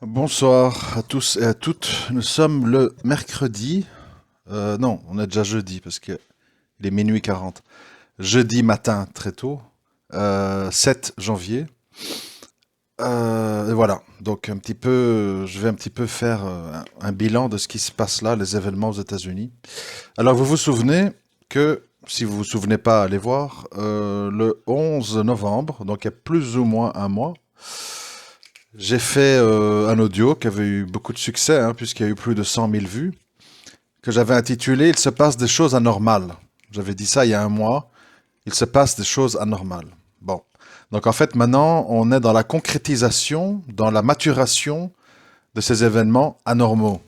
Bonsoir à tous et à toutes. Nous sommes le mercredi. Non, on est déjà jeudi parce qu'il est minuit 40. Jeudi matin très tôt, 7 janvier. Et voilà. Donc je vais un petit peu faire un bilan de ce qui se passe là, les événements aux États-Unis. Alors vous vous souvenez que, si vous vous souvenez pas, allez voir, le 11 novembre, donc il y a plus ou moins un mois, j'ai fait un audio qui avait eu beaucoup de succès, hein, puisqu'il y a eu plus de 100 000 vues, que j'avais intitulé Il se passe des choses anormales. J'avais dit ça il y a un mois. Il se passe des choses anormales. Bon. Donc en fait, maintenant, on est dans la concrétisation, dans la maturation de ces événements anormaux.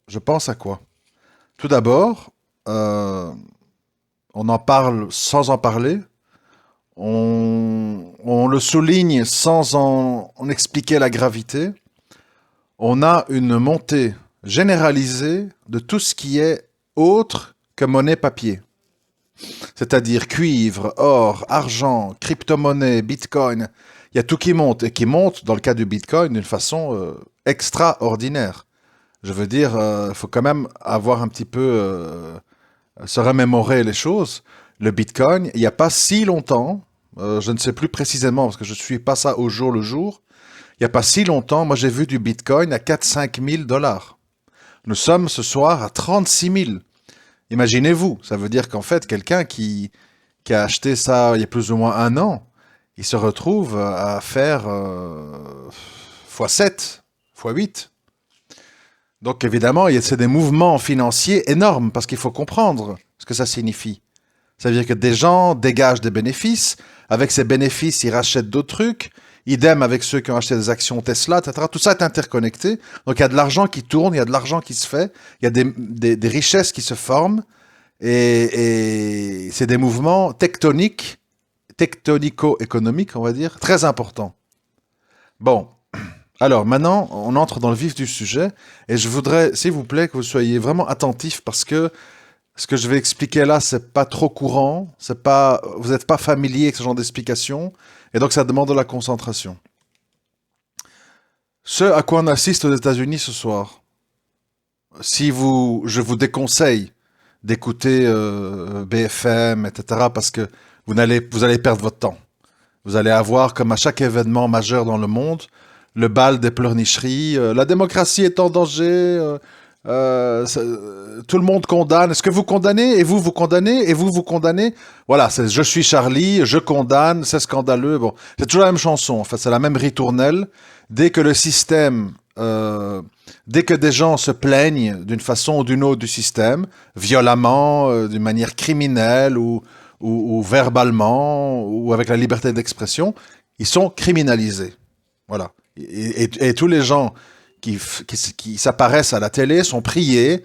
Je pense à quoi? Tout d'abord, euh, on en parle sans en parler. On le souligne sans en expliquer la gravité. On a une montée généralisée de tout ce qui est autre que monnaie papier. C'est-à-dire cuivre, or, argent, crypto-monnaie, bitcoin. Il y a tout qui monte et qui monte, dans le cas du bitcoin, d'une façon extraordinaire. Je veux dire, il faut quand même avoir un petit peu, se remémorer les choses. Le bitcoin, il n'y a pas si longtemps, je ne sais plus précisément parce que je ne suis pas ça au jour le jour, il n'y a pas si longtemps, moi j'ai vu du bitcoin à 4 5 000 dollars. Nous sommes ce soir à 36 000. Imaginez-vous, ça veut dire qu'en fait, quelqu'un qui a acheté ça il y a plus ou moins un an, il se retrouve à faire x7, x8. Donc évidemment, c'est des mouvements financiers énormes parce qu'il faut comprendre ce que ça signifie. Ça veut dire que des gens dégagent des bénéfices. Avec ces bénéfices, ils rachètent d'autres trucs. Idem avec ceux qui ont acheté des actions Tesla, etc. Tout ça est interconnecté. Donc il y a de l'argent qui tourne, il y a de l'argent qui se fait, il y a des richesses qui se forment. Et c'est des mouvements tectoniques, tectonico-économiques, on va dire, très importants. Bon, alors maintenant, on entre dans le vif du sujet. Et je voudrais, s'il vous plaît, que vous soyez vraiment attentifs parce que ce que je vais expliquer là, c'est pas trop courant, c'est pas, vous n'êtes pas familier avec ce genre d'explication, et donc ça demande de la concentration. Ce à quoi on assiste aux États-Unis ce soir, je vous déconseille d'écouter BFM, etc., parce que vous allez perdre votre temps. Vous allez avoir, comme à chaque événement majeur dans le monde, le bal des pleurnicheries. La démocratie est en danger. Tout le monde condamne. Est-ce que vous condamnez? Et vous condamnez? Et vous condamnez? Voilà, c'est je suis Charlie, je condamne, c'est scandaleux. Bon, c'est toujours la même chanson. En fait, c'est la même ritournelle. Dès que le système, dès que des gens se plaignent d'une façon ou d'une autre du système, violemment, d'une manière criminelle ou verbalement ou avec la liberté d'expression, ils sont criminalisés. Voilà. Et tous les gens qui s'apparaissent à la télé sont priés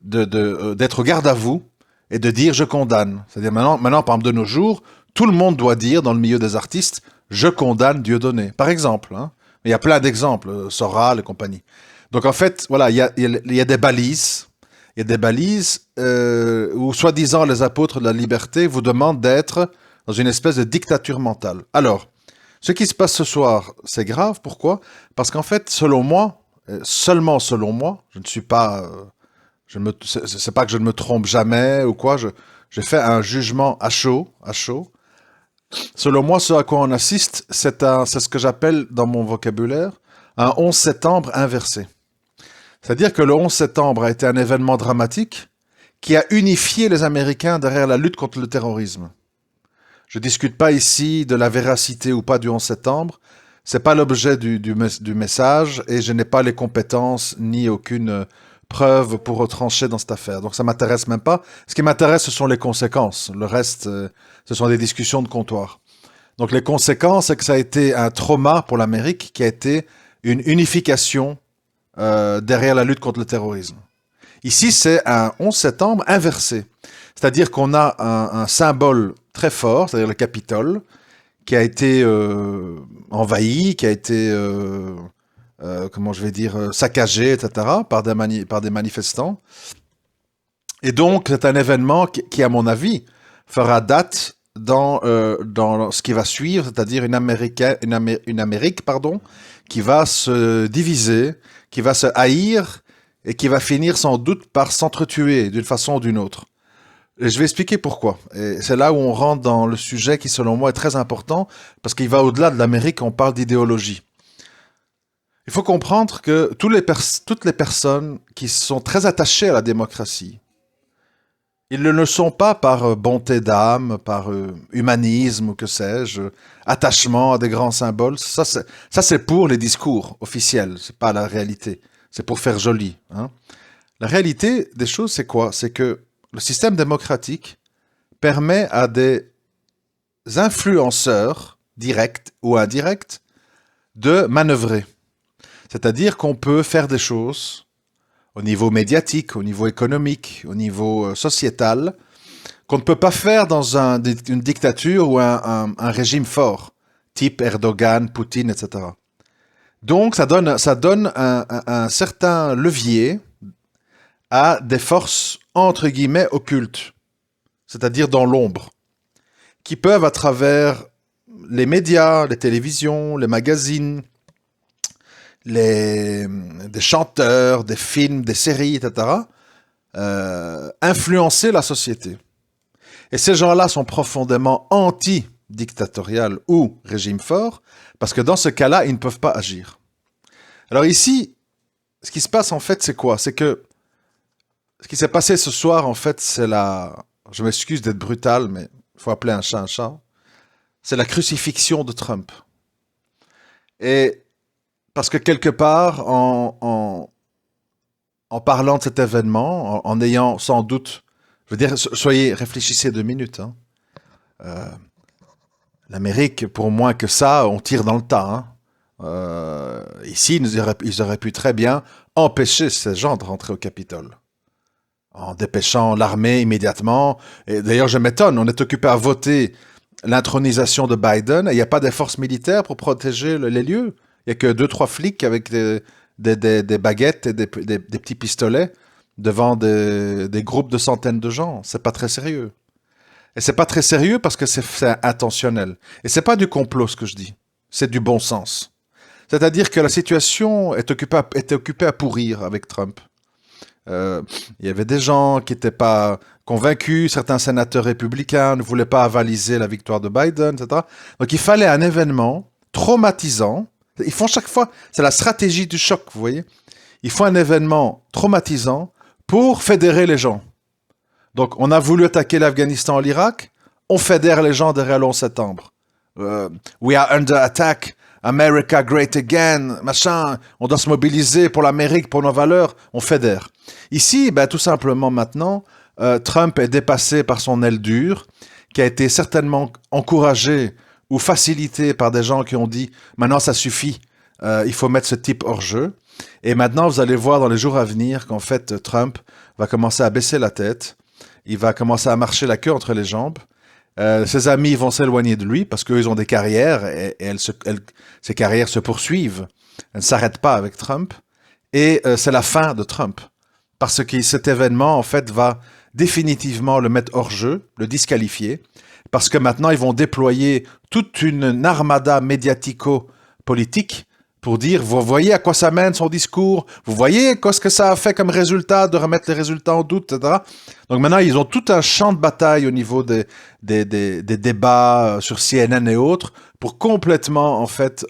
d'être au garde à vous et de dire je condamne. C'est-à-dire maintenant, par exemple, de nos jours, tout le monde doit dire dans le milieu des artistes je condamne Dieudonné, par exemple. Hein. Il y a plein d'exemples, Soral et compagnie. Donc en fait, voilà, il y a des balises. Il y a des balises où, soi-disant, les apôtres de la liberté vous demandent d'être dans une espèce de dictature mentale. Alors, ce qui se passe ce soir, c'est grave. Pourquoi? Parce qu'en fait, selon moi, seulement selon moi, je ne suis pas, c'est pas que je ne me trompe jamais ou quoi. J'ai fait un jugement à chaud, à chaud. Selon moi, ce à quoi on assiste, c'est ce que j'appelle dans mon vocabulaire un 11 septembre inversé. C'est-à-dire que le 11 septembre a été un événement dramatique qui a unifié les Américains derrière la lutte contre le terrorisme. Je ne discute pas ici de la véracité ou pas du 11 septembre. C'est pas l'objet du message et je n'ai pas les compétences ni aucune preuve pour retrancher dans cette affaire. Donc ça m'intéresse même pas. Ce qui m'intéresse, ce sont les conséquences. Le reste, ce sont des discussions de comptoir. Donc les conséquences, c'est que ça a été un trauma pour l'Amérique qui a été une unification derrière la lutte contre le terrorisme. Ici, c'est un 11 septembre inversé. C'est-à-dire qu'on a un symbole très fort, c'est-à-dire le Capitole, qui a été envahi, qui a été, comment je vais dire, saccagé, etc., par des manifestants. Et donc, c'est un événement qui, à mon avis, fera date dans ce qui va suivre, c'est-à-dire une Amérique, pardon, qui va se diviser, qui va se haïr et qui va finir sans doute par s'entretuer d'une façon ou d'une autre. Et je vais expliquer pourquoi. Et c'est là où on rentre dans le sujet qui, selon moi, est très important, parce qu'il va au-delà de l'Amérique, on parle d'idéologie. Il faut comprendre que toutes les personnes qui sont très attachées à la démocratie, ils ne le sont pas par bonté d'âme, par humanisme ou que sais-je, attachement à des grands symboles. Ça, c'est pour les discours officiels, c'est pas la réalité. C'est pour faire joli. Hein. La réalité des choses, c'est quoi? C'est que le système démocratique permet à des influenceurs, directs ou indirects, de manœuvrer. C'est-à-dire qu'on peut faire des choses au niveau médiatique, au niveau économique, au niveau sociétal, qu'on ne peut pas faire dans une dictature ou un régime fort, type Erdogan, Poutine, etc. Donc ça donne un certain levier à des forces entre guillemets occultes, c'est-à-dire dans l'ombre, qui peuvent à travers les médias, les télévisions, les magazines, des chanteurs, des films, des séries, etc., influencer la société. Et ces gens-là sont profondément anti-dictatorial ou régime fort, parce que dans ce cas-là, ils ne peuvent pas agir. Alors ici, ce qui se passe en fait, c'est quoi? C'est que ce qui s'est passé ce soir, en fait, c'est je m'excuse d'être brutal, mais il faut appeler un chat un chat. C'est la crucifixion de Trump. Et parce que quelque part, en parlant de cet événement, en ayant sans doute, je veux dire, réfléchissez 2 minutes. Hein. L'Amérique, pour moins que ça, on tire dans le tas. Hein. Ici, ils auraient pu très bien empêcher ces gens de rentrer au Capitole. En dépêchant l'armée immédiatement. Et d'ailleurs, je m'étonne, on est occupé à voter l'intronisation de Biden et il n'y a pas des forces militaires pour protéger les lieux. Il n'y a que 2-3 flics avec des baguettes et des petits pistolets devant des groupes de centaines de gens. C'est pas très sérieux. Et c'est pas très sérieux parce que c'est intentionnel. Et c'est pas du complot ce que je dis. C'est du bon sens. C'est-à-dire que la situation était occupée à pourrir avec Trump. Il y avait des gens qui n'étaient pas convaincus, certains sénateurs républicains ne voulaient pas avaliser la victoire de Biden, etc. Donc il fallait un événement traumatisant. Ils font chaque fois, c'est la stratégie du choc, vous voyez. Il faut un événement traumatisant pour fédérer les gens. Donc on a voulu attaquer l'Afghanistan et l'Irak, on fédère les gens derrière le 11 septembre. We are under attack. America great again, machin, on doit se mobiliser pour l'Amérique, pour nos valeurs, on fédère. Ici, tout simplement maintenant, Trump est dépassé par son aile dure, qui a été certainement encouragé ou facilité par des gens qui ont dit « maintenant ça suffit, il faut mettre ce type hors jeu ». Et maintenant, vous allez voir dans les jours à venir qu'en fait, Trump va commencer à baisser la tête, il va commencer à marcher la queue entre les jambes, ses amis vont s'éloigner de lui parce qu'ils ont des carrières et ces carrières se poursuivent. Elles ne s'arrêtent pas avec Trump. Et c'est la fin de Trump. Parce que cet événement, en fait, va définitivement le mettre hors jeu, le disqualifier. Parce que maintenant, ils vont déployer toute une armada médiatico-politique pour dire, vous voyez à quoi ça mène son discours, vous voyez ce que ça a fait comme résultat de remettre les résultats en doute, etc. Donc maintenant, ils ont tout un champ de bataille au niveau des débats sur CNN et autres pour complètement, en fait,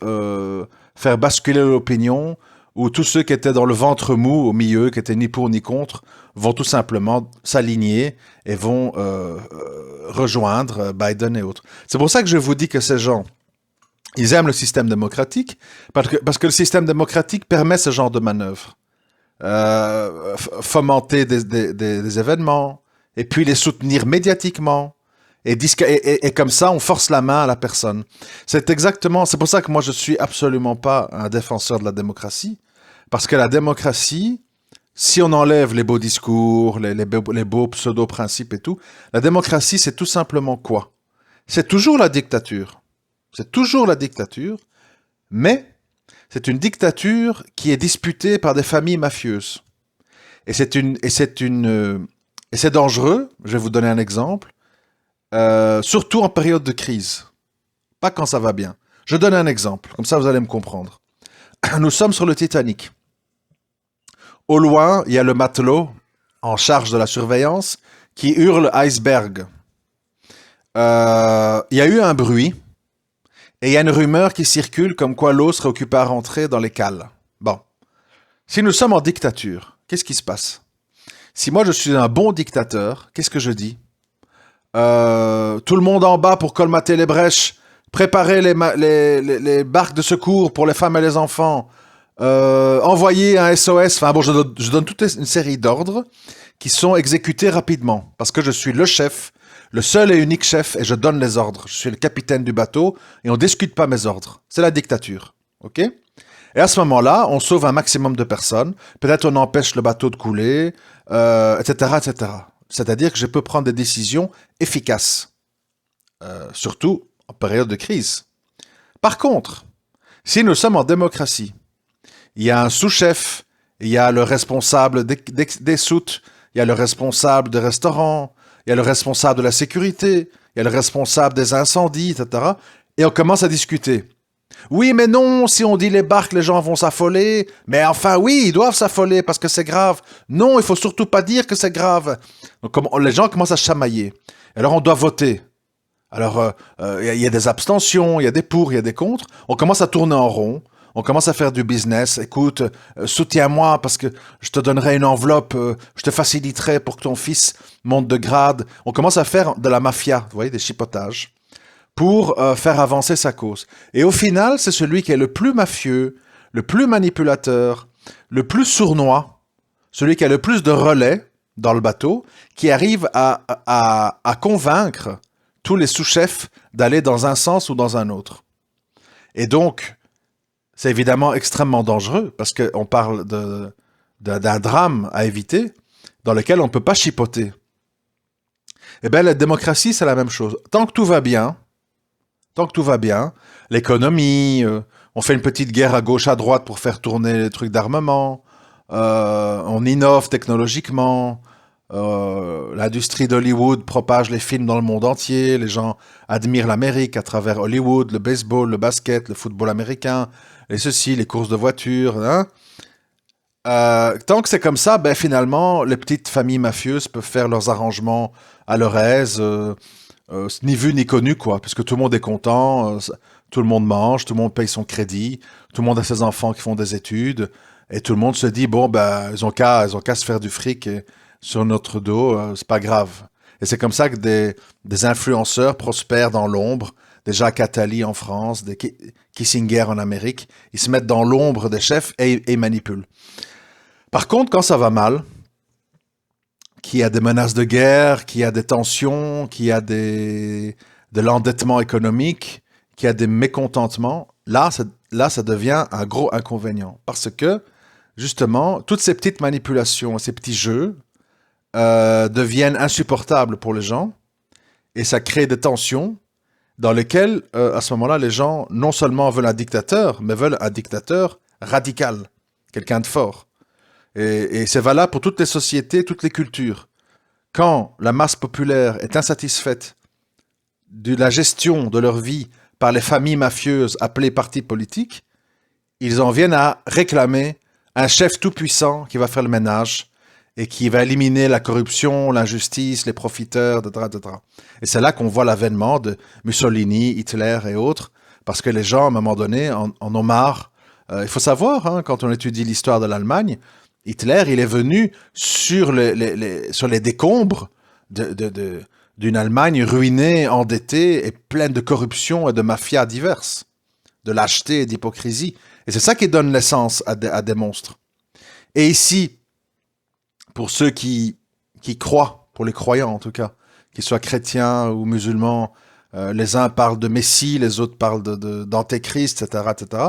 faire basculer l'opinion, où tous ceux qui étaient dans le ventre mou au milieu, qui étaient ni pour ni contre, vont tout simplement s'aligner et vont rejoindre Biden et autres. C'est pour ça que je vous dis que ces gens, ils aiment le système démocratique, parce que le système démocratique permet ce genre de manœuvre. Fomenter des événements, et puis les soutenir médiatiquement, et comme ça, on force la main à la personne. C'est pour ça que moi, je suis absolument pas un défenseur de la démocratie, parce que la démocratie, si on enlève les beaux discours, les beaux pseudo-principes et tout, la démocratie, c'est tout simplement quoi? C'est toujours la dictature. C'est toujours la dictature, mais c'est une dictature qui est disputée par des familles mafieuses. Et c'est dangereux. Je vais vous donner un exemple. Surtout en période de crise. Pas quand ça va bien. Je donne un exemple. Comme ça, vous allez me comprendre. nous sommes sur le Titanic. Au loin, il y a le matelot en charge de la surveillance qui hurle iceberg. Il y a eu un bruit et il y a une rumeur qui circule comme quoi l'eau serait occupée à rentrer dans les cales. Bon. Si nous sommes en dictature, qu'est-ce qui se passe? Si moi je suis un bon dictateur, qu'est-ce que je dis? Tout le monde en bas pour colmater les brèches, préparer les barques de secours pour les femmes et les enfants, envoyer un SOS. Enfin bon, je donne toute une série d'ordres qui sont exécutés rapidement parce que je suis le chef, le seul et unique chef, et je donne les ordres. Je suis le capitaine du bateau et on discute pas mes ordres. C'est la dictature, ok? Et à ce moment-là, on sauve un maximum de personnes. Peut-être on empêche le bateau de couler, etc., etc. C'est-à-dire que je peux prendre des décisions efficaces, surtout en période de crise. Par contre, si nous sommes en démocratie, il y a un sous-chef, il y a le responsable des soutes, il y a le responsable des restaurants, il y a le responsable de la sécurité, il y a le responsable des incendies, etc. Et on commence à discuter. Oui, mais non, si on dit les barques, les gens vont s'affoler. Mais enfin, oui, ils doivent s'affoler parce que c'est grave. Non, il faut surtout pas dire que c'est grave. Donc, les gens commencent à chamailler. Alors, on doit voter. Alors, y a des abstentions, il y a des pour, il y a des contre. On commence à tourner en rond. On commence à faire du business. Écoute, soutiens-moi parce que je te donnerai une enveloppe, je te faciliterai pour que ton fils monte de grade. On commence à faire de la mafia, vous voyez, des chipotages, pour faire avancer sa cause. Et au final, c'est celui qui est le plus mafieux, le plus manipulateur, le plus sournois, celui qui a le plus de relais dans le bateau, qui arrive à convaincre tous les sous-chefs d'aller dans un sens ou dans un autre. Et donc, c'est évidemment extrêmement dangereux, parce qu'on parle d'un drame à éviter, dans lequel on ne peut pas chipoter. Eh bien, la démocratie, c'est la même chose. Tant que tout va bien, l'économie, on fait une petite guerre à gauche, à droite pour faire tourner les trucs d'armement, on innove technologiquement, l'industrie d'Hollywood propage les films dans le monde entier, les gens admirent l'Amérique à travers Hollywood, le baseball, le basket, le football américain, et ceci, les courses de voitures. Hein? Tant que c'est comme ça, ben finalement, les petites familles mafieuses peuvent faire leurs arrangements à leur aise, ni vu ni connu, quoi, puisque tout le monde est content, tout le monde mange, tout le monde paye son crédit, tout le monde a ses enfants qui font des études, et tout le monde se dit, bon, ben, ils ont qu'à se faire du fric sur notre dos, c'est pas grave. Et c'est comme ça que des influenceurs prospèrent dans l'ombre, des Jacques Attali en France, des Kissinger en Amérique, ils se mettent dans l'ombre des chefs et ils manipulent. Par contre, quand ça va mal, qu'il y a des menaces de guerre, qu'il y a des tensions, qu'il y a de l'endettement économique, qu'il y a des mécontentements, là, ça devient un gros inconvénient. Parce que, justement, toutes ces petites manipulations, ces petits jeux, deviennent insupportables pour les gens, et ça crée des tensions dans lesquelles, à ce moment-là, les gens non seulement veulent un dictateur, mais veulent un dictateur radical, quelqu'un de fort. Et c'est valable pour toutes les sociétés, toutes les cultures. Quand la masse populaire est insatisfaite de la gestion de leur vie par les familles mafieuses appelées partis politiques, ils en viennent à réclamer un chef tout-puissant qui va faire le ménage et qui va éliminer la corruption, l'injustice, les profiteurs, etc., etc. Et c'est là qu'on voit l'avènement de Mussolini, Hitler et autres, parce que les gens, à un moment donné, en ont marre. Il faut savoir, hein, quand on étudie l'histoire de l'Allemagne, Hitler, il est venu sur les décombres d'une Allemagne ruinée, endettée et pleine de corruption et de mafias diverses, de lâcheté et d'hypocrisie. Et c'est ça qui donne naissance à des monstres. Et ici, pour ceux qui croient, pour les croyants en tout cas, qu'ils soient chrétiens ou musulmans, les uns parlent de Messie, les autres parlent d'Antéchrist, etc., etc.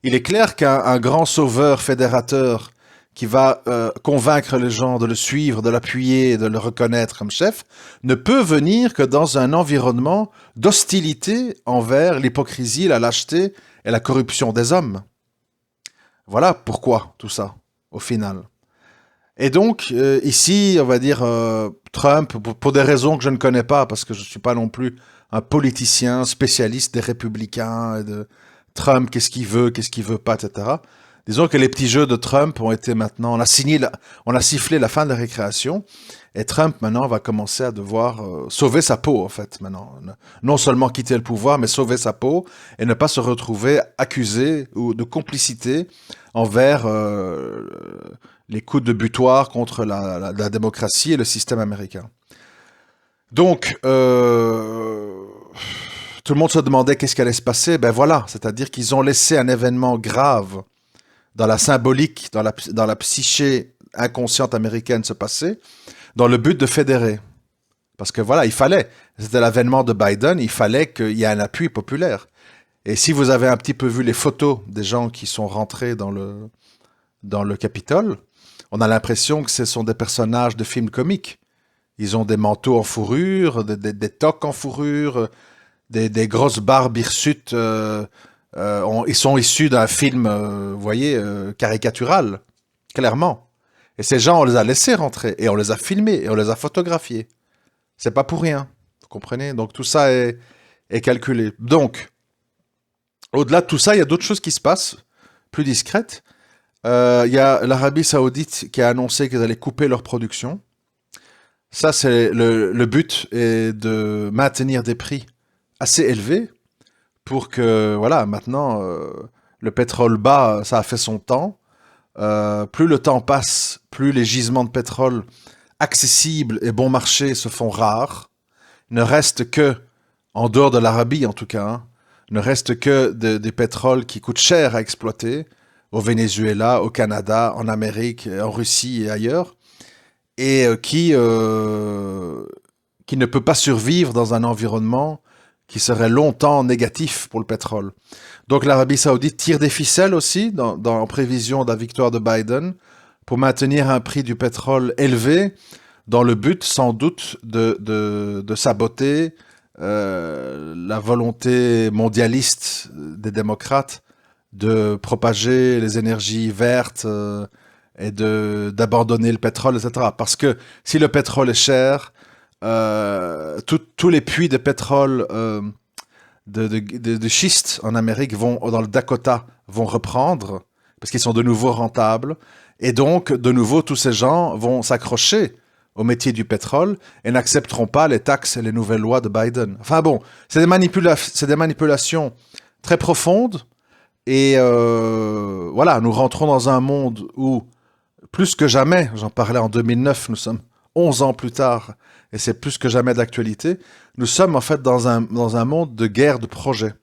Il est clair qu'un grand sauveur fédérateur qui va convaincre les gens de le suivre, de l'appuyer, de le reconnaître comme chef, ne peut venir que dans un environnement d'hostilité envers l'hypocrisie, la lâcheté et la corruption des hommes. Voilà pourquoi tout ça, au final. Et donc, ici, on va dire, Trump, pour des raisons que je ne connais pas, parce que je ne suis pas non plus un politicien spécialiste des républicains et de Trump, qu'est-ce qu'il veut pas, etc. Disons que les petits jeux de Trump ont été maintenant, on a sifflé la fin de la récréation, et Trump maintenant va commencer à devoir sauver sa peau en fait maintenant, non seulement quitter le pouvoir, mais sauver sa peau et ne pas se retrouver accusé ou de complicité envers les coups de butoir contre la démocratie et le système américain. Donc, tout le monde se demandait qu'est-ce qui allait se passer. Ben voilà, c'est-à-dire qu'ils ont laissé un événement grave dans la symbolique, dans la psyché inconsciente américaine se passer, dans le but de fédérer. Parce que voilà, c'était l'avènement de Biden, il fallait qu'il y ait un appui populaire. Et si vous avez un petit peu vu les photos des gens qui sont rentrés dans le Capitole, on a l'impression que ce sont des personnages de films comiques. Ils ont des manteaux en fourrure, des toques en fourrure, des grosses barbes hirsutes. Ils sont issus d'un film, vous voyez, caricatural, clairement. Et ces gens, on les a laissés rentrer, et on les a filmés, et on les a photographiés. C'est pas pour rien, vous comprenez? Donc tout ça est calculé. Donc, au-delà de tout ça, il y a d'autres choses qui se passent, plus discrètes. Il y a l'Arabie Saoudite qui a annoncé qu'ils allaient couper leur production. Ça, c'est le but est de maintenir des prix assez élevés pour que, voilà, maintenant, le pétrole bas, ça a fait son temps. Plus le temps passe, plus les gisements de pétrole accessibles et bon marché se font rares. Ne reste que, en dehors de l'Arabie en tout cas, hein, ne reste que des pétroles qui coûtent cher à exploiter au Venezuela, au Canada, en Amérique, en Russie et ailleurs, et qui ne peut pas survivre dans un environnement qui serait longtemps négatif pour le pétrole. Donc l'Arabie Saoudite tire des ficelles aussi en prévision de la victoire de Biden pour maintenir un prix du pétrole élevé dans le but sans doute de saboter la volonté mondialiste des démocrates de propager les énergies vertes et d'abandonner le pétrole, etc. Parce que si le pétrole est cher, tous les puits de pétrole de schiste en Amérique dans le Dakota vont reprendre parce qu'ils sont de nouveau rentables. Et donc, de nouveau, tous ces gens vont s'accrocher au métier du pétrole et n'accepteront pas les taxes et les nouvelles lois de Biden. Enfin bon, c'est des manipulations très profondes. Et voilà, nous rentrons dans un monde où, plus que jamais, j'en parlais en 2009, nous sommes 11 ans plus tard, et c'est plus que jamais d'actualité, nous sommes en fait dans un monde de guerre de projets.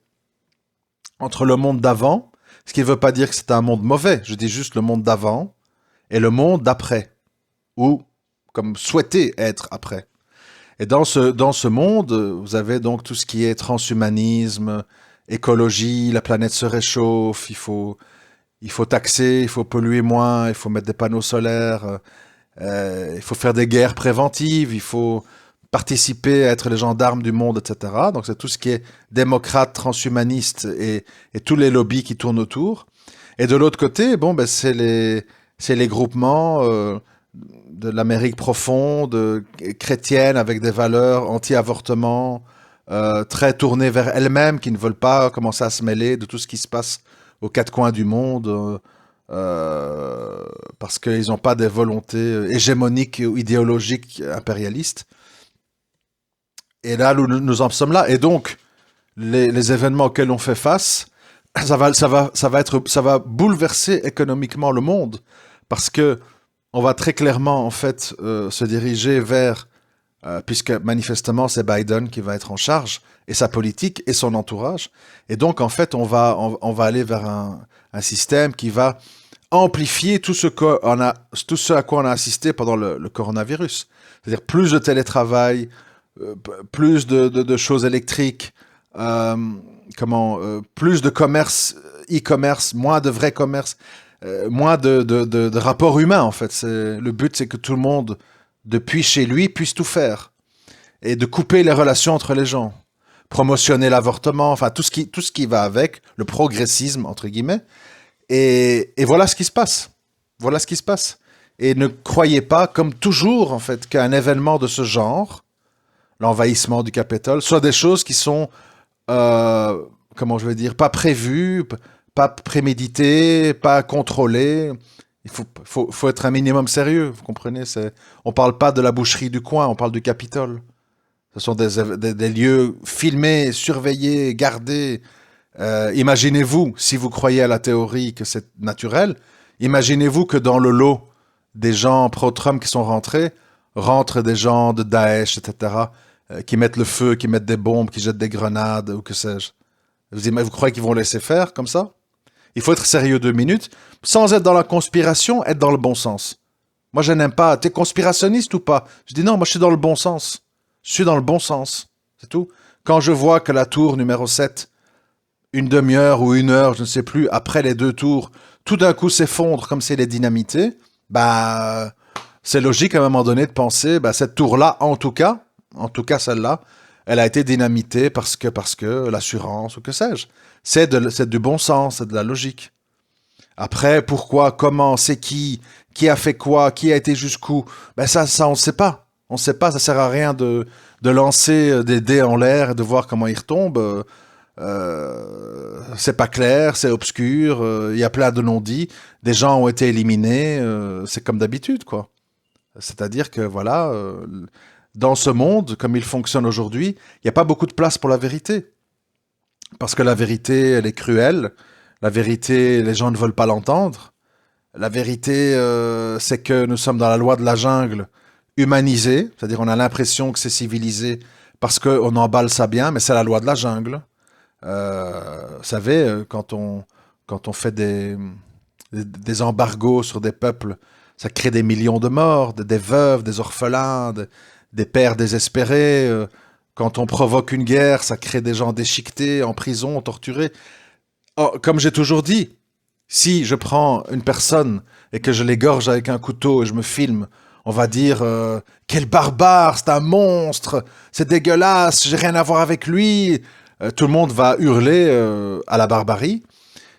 Entre le monde d'avant, ce qui ne veut pas dire que c'est un monde mauvais, je dis juste le monde d'avant, et le monde d'après, ou comme souhaité être après. Et dans ce monde, vous avez donc tout ce qui est transhumanisme, écologie, la planète se réchauffe, il faut taxer, il faut polluer moins, il faut mettre des panneaux solaires, il faut faire des guerres préventives, il faut participer à être les gendarmes du monde, etc. Donc c'est tout ce qui est démocrate, transhumaniste et tous les lobbies qui tournent autour. Et de l'autre côté, bon, ben, c'est les groupements de l'Amérique profonde, chrétienne, avec des valeurs anti-avortement, très tournées vers elles-mêmes, qui ne veulent pas commencer à se mêler de tout ce qui se passe aux quatre coins du monde, parce qu'ils n'ont pas des volontés hégémoniques ou idéologiques impérialistes. Et là, nous en sommes là. Et donc, les événements auxquels on fait face, ça va bouleverser économiquement le monde, parce que on va très clairement en fait se diriger vers, puisque manifestement c'est Biden qui va être en charge, et sa politique et son entourage, et donc en fait on va aller vers un système qui va amplifier tout ce à quoi on a assisté pendant le coronavirus, c'est-à-dire plus de télétravail, plus de choses électriques, plus de commerce, e-commerce, moins de vrai commerce, moins de rapports humains en fait. Le but c'est que tout le monde, depuis chez lui, puisse tout faire. Et de couper les relations entre les gens. Promotionner l'avortement, enfin tout ce qui va avec, le progressisme entre guillemets. Et voilà ce qui se passe. Voilà ce qui se passe. Et ne croyez pas, comme toujours en fait, qu'un événement de ce genre, l'envahissement du Capitole, soit des choses qui sont comment je vais dire, pas prévu, pas prémédité, pas contrôlé. Il faut être un minimum sérieux, vous comprenez? On parle pas de la boucherie du coin, on parle du Capitole. Ce sont des lieux filmés, surveillés, gardés. Imaginez-vous, si vous croyez à la théorie que c'est naturel, imaginez-vous que dans le lot des gens pro-Trump qui sont rentrés, rentrent des gens de Daesh, etc., qui mettent le feu, qui mettent des bombes, qui jettent des grenades, ou que sais-je. Vous croyez qu'ils vont laisser faire comme ça? Il faut être sérieux 2 minutes, sans être dans la conspiration, être dans le bon sens. Moi, je n'aime pas. T'es conspirationniste ou pas? Je dis non, moi, je suis dans le bon sens. Je suis dans le bon sens. C'est tout. Quand je vois que la tour numéro 7, une demi-heure ou 1 heure, je ne sais plus, après les 2 tours, tout d'un coup s'effondre comme si elle est dynamitée, bah, c'est logique à un moment donné de penser, bah, cette tour-là, en tout cas celle-là, elle a été dynamitée parce que l'assurance ou que sais-je. C'est du bon sens, c'est de la logique. Après, pourquoi, comment, c'est qui a fait quoi, qui a été jusqu'où, ben ça on ne sait pas. On ne sait pas, ça sert à rien de lancer des dés en l'air et de voir comment ils retombent. C'est pas clair, c'est obscur, il y a plein de non-dits, des gens ont été éliminés, c'est comme d'habitude, quoi. C'est-à-dire que, voilà, dans ce monde, comme il fonctionne aujourd'hui, il n'y a pas beaucoup de place pour la vérité. Parce que la vérité, elle est cruelle. La vérité, les gens ne veulent pas l'entendre. La vérité, c'est que nous sommes dans la loi de la jungle humanisée, c'est-à-dire on a l'impression que c'est civilisé parce qu'on emballe ça bien, mais c'est la loi de la jungle. Vous savez, quand on fait des embargos sur des peuples, ça crée des millions de morts, des veuves, des orphelins, des pères désespérés. Quand on provoque une guerre, ça crée des gens déchiquetés, en prison, torturés. Oh, comme j'ai toujours dit, si je prends une personne et que je l'égorge avec un couteau et je me filme, on va dire quel barbare, c'est un monstre, c'est dégueulasse, j'ai rien à voir avec lui. Tout le monde va hurler à la barbarie.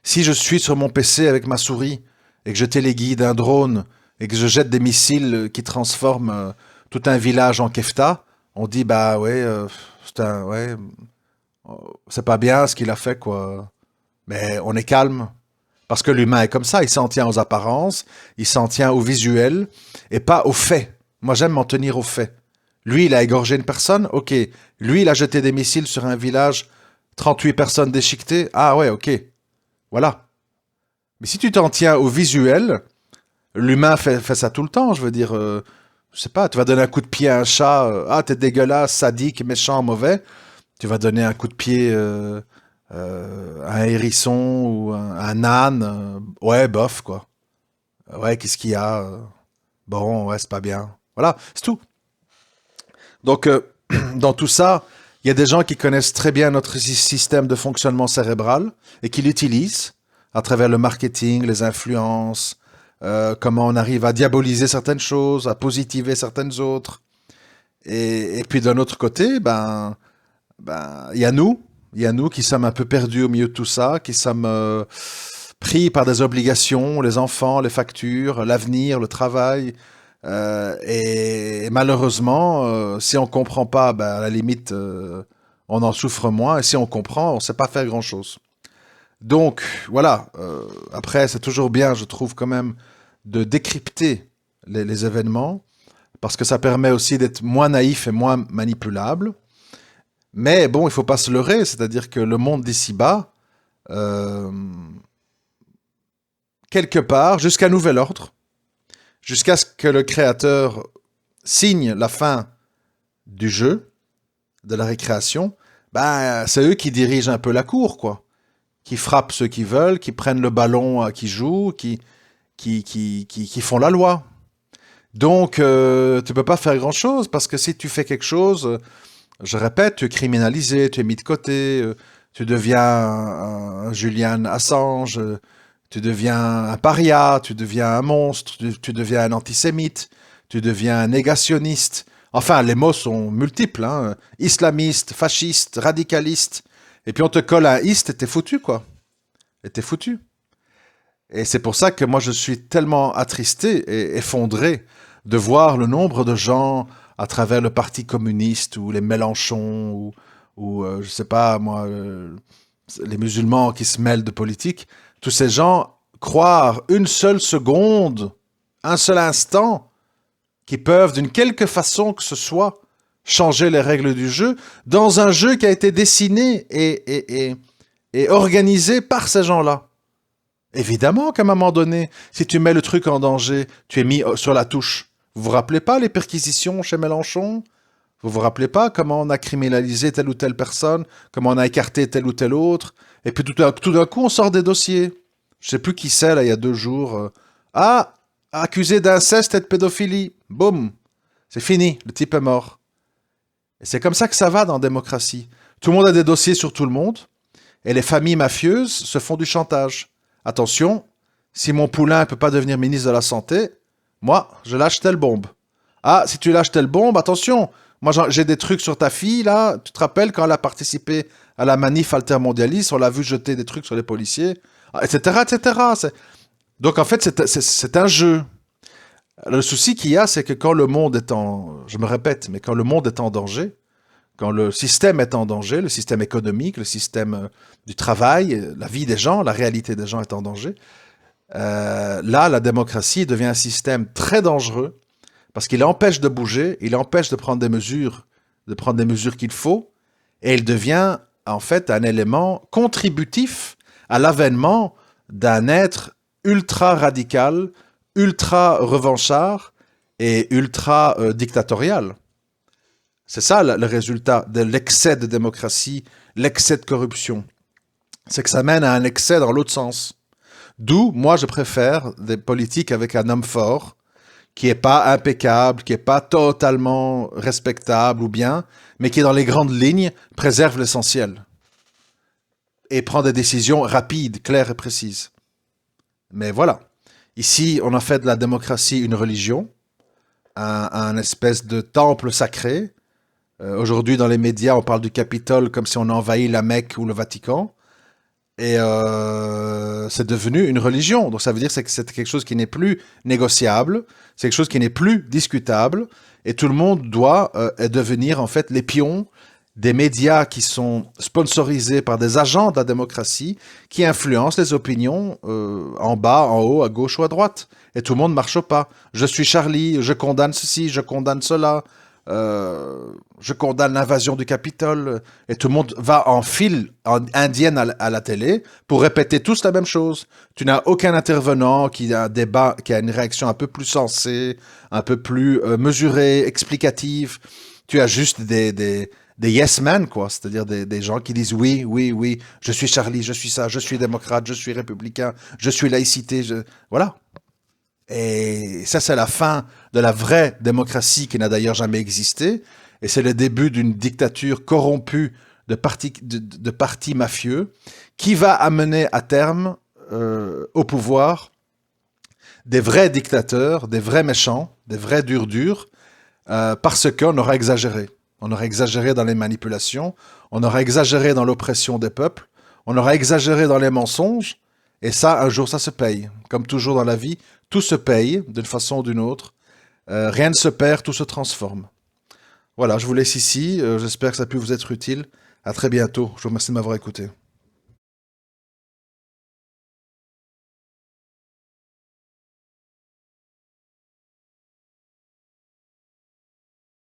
Si je suis sur mon PC avec ma souris et que je téléguide un drone et que je jette des missiles qui transforment tout un village en kefta, on dit bah ouais, ouais, c'est pas bien ce qu'il a fait quoi. Mais on est calme. Parce que l'humain est comme ça, il s'en tient aux apparences, il s'en tient au visuel, et pas aux faits. Moi, j'aime m'en tenir aux faits. Lui, il a égorgé une personne, ok. Lui, il a jeté des missiles sur un village, 38 personnes déchiquetées, ah ouais, ok. Voilà. Mais si tu t'en tiens au visuel, l'humain fait ça tout le temps, je veux dire, je sais pas, tu vas donner un coup de pied à un chat, ah, t'es dégueulasse, sadique, méchant, mauvais. Tu vas donner un coup de pied à un hérisson ou un âne, ouais, bof, quoi. Ouais, qu'est-ce qu'il y a bon, ouais, c'est pas bien. Voilà, c'est tout. Donc, dans tout ça, il y a des gens qui connaissent très bien notre système de fonctionnement cérébral et qui l'utilisent à travers le marketing, les influences, comment on arrive à diaboliser certaines choses, à positiver certaines autres. Et puis d'un autre côté, il y a nous. Il y a nous qui sommes un peu perdus au milieu de tout ça, qui sommes pris par des obligations, les enfants, les factures, l'avenir, le travail. Et malheureusement, si on comprend pas, à la limite, on en souffre moins. Et si on comprend, on sait pas faire grand-chose. Donc, voilà. Après, c'est toujours bien, je trouve quand même, de décrypter les événements, parce que ça permet aussi d'être moins naïf et moins manipulable. Mais bon, il faut pas se leurrer, c'est-à-dire que le monde d'ici-bas, euh, quelque part, jusqu'à nouvel ordre, jusqu'à ce que le créateur signe la fin du jeu, de la récréation, c'est eux qui dirigent un peu la cour, quoi. Qui frappent ceux qui veulent, qui prennent le ballon qui jouent, qui font la loi. Donc, tu peux pas faire grand-chose, parce que si tu fais quelque chose, je répète, tu es criminalisé, tu es mis de côté, tu deviens un Julian Assange, tu deviens un paria, tu deviens un monstre, tu deviens un antisémite, tu deviens un négationniste. Enfin, les mots sont multiples, hein. Islamiste, fasciste, radicaliste. Et puis on te colle un iste et t'es foutu, quoi. Et t'es foutu. Et c'est pour ça que moi je suis tellement attristé et effondré de voir le nombre de gens à travers le Parti communiste ou les Mélenchon ou je sais pas moi, les musulmans qui se mêlent de politique, tous ces gens croire une seule seconde, un seul instant, qu'ils peuvent d'une quelque façon que ce soit changer les règles du jeu dans un jeu qui a été dessiné et organisé par ces gens-là. Évidemment qu'à un moment donné, si tu mets le truc en danger, tu es mis sur la touche. Vous vous rappelez pas les perquisitions chez Mélenchon? Vous vous rappelez pas comment on a criminalisé telle ou telle personne, comment on a écarté tel ou tel autre? Et puis tout d'un coup, on sort des dossiers. Je sais plus qui c'est, là, il y a 2 jours. Ah, accusé d'inceste et de pédophilie. Boum. C'est fini, le type est mort. Et c'est comme ça que ça va dans la démocratie. Tout le monde a des dossiers sur tout le monde, et les familles mafieuses se font du chantage. Attention, si mon poulain ne peut pas devenir ministre de la Santé, moi, je lâche telle bombe. Ah, si tu lâches telle bombe, attention, moi j'ai des trucs sur ta fille, là, tu te rappelles quand elle a participé à la manif altermondialiste, on l'a vu jeter des trucs sur les policiers, etc., etc. Donc en fait, c'est un jeu. Le souci qu'il y a, c'est que quand le monde est en... Je me répète, mais quand le monde est en danger, quand le système est en danger, le système économique, le système du travail, la vie des gens, la réalité des gens est en danger, là, la démocratie devient un système très dangereux parce qu'il empêche de bouger, il empêche de prendre des mesures qu'il faut, et il devient en fait un élément contributif à l'avènement d'un être ultra radical, ultra revanchard et ultra dictatorial. C'est ça le résultat de l'excès de démocratie, l'excès de corruption. C'est que ça mène à un excès dans l'autre sens. D'où, moi, je préfère des politiques avec un homme fort, qui n'est pas impeccable, qui n'est pas totalement respectable ou bien, mais qui, dans les grandes lignes, préserve l'essentiel. Et prend des décisions rapides, claires et précises. Mais voilà. Ici, on a fait de la démocratie une religion, un espèce de temple sacré. Aujourd'hui, dans les médias, on parle du Capitole comme si on envahit la Mecque ou le Vatican. Et c'est devenu une religion. Donc ça veut dire que c'est quelque chose qui n'est plus négociable, c'est quelque chose qui n'est plus discutable. Et tout le monde doit devenir en fait les pions des médias qui sont sponsorisés par des agents de la démocratie qui influencent les opinions en bas, en haut, à gauche ou à droite. Et tout le monde marche au pas. Je suis Charlie, je condamne ceci, je condamne cela. Je condamne l'invasion du Capitole, et tout le monde va en file indienne à la télé pour répéter tous la même chose. Tu n'as aucun intervenant qui a un débat, qui a une réaction un peu plus sensée, un peu plus mesurée, explicative. Tu as juste des yes men, quoi, c'est-à-dire des gens qui disent oui, oui, oui, je suis Charlie, je suis ça, je suis démocrate, je suis républicain, je suis laïcité, voilà. Et ça, c'est la fin de la vraie démocratie qui n'a d'ailleurs jamais existé. Et c'est le début d'une dictature corrompue de partis mafieux qui va amener à terme au pouvoir des vrais dictateurs, des vrais méchants, des vrais durs, parce qu'on aura exagéré. On aura exagéré dans les manipulations, on aura exagéré dans l'oppression des peuples, on aura exagéré dans les mensonges, et ça, un jour, ça se paye. Comme toujours dans la vie, tout se paye d'une façon ou d'une autre. Rien ne se perd, tout se transforme. Voilà, je vous laisse ici. J'espère que ça a pu vous être utile. À très bientôt. Je vous remercie de m'avoir écouté.